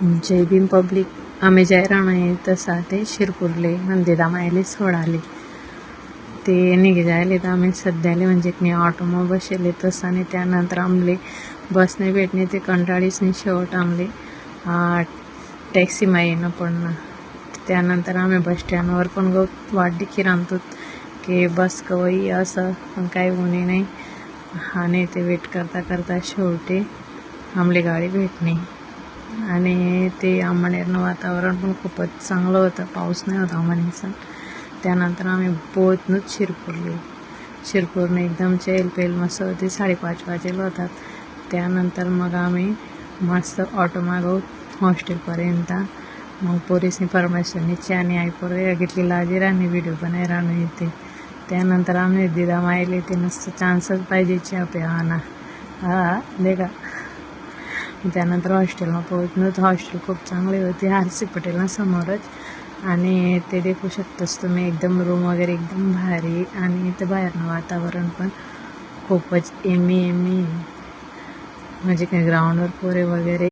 जय Bhim public आम्ही जायराणे तसा ते शिरपूरले मंदिरा मायले सोडाले ते निघे जायले तर आम्ही सध्याले म्हणजे की ऑटोमा बसले तसा आणि त्यानंतर आमले बसने भेटणे ते कंटाळीच नाही शेवट आमले टॅक्सी येणं पडणं त्यानंतर आम्ही बस स्टँडवर पण वाट देखील राहतो की बस कवई असं पण काही होणे नाही आणि ते वेट करता करता शेवटी आमली गाडी भेटणे आणि ते आंबणेरनं वातावरण पण खूपच चांगलं होतं, पाऊस नाही होता आंबणेरचा. त्यानंतर आम्ही पोहोचलोच शिरपूरने एकदम चेलपेल मस्त होती. 5:30 वाजेला होतात. त्यानंतर मग आम्ही मस्त ऑटो मागवू हॉस्टेलपर्यंत. मग पोरीसनी परमेश्वरनी आणि आई पोरं घेतली लाजी राहणे व्हिडिओ बनाय राहणं येते. त्यानंतर आम्ही दिदा मायले ते मस्त चान्सच पाहिजे चहा प्यावाना दे का. त्यानंतर हॉस्टेलला पोहोचलो तर हॉस्टेल खूप चांगली होती, RC पटेलना समोरच. आणि ते देखू शकतोस तुम्ही एकदम रूम वगैरे एकदम भारी आणि इथं बाहेरनं वातावरण पण खूपच एमी म्हणजे काही ग्राउंडवर पोरे वगैरे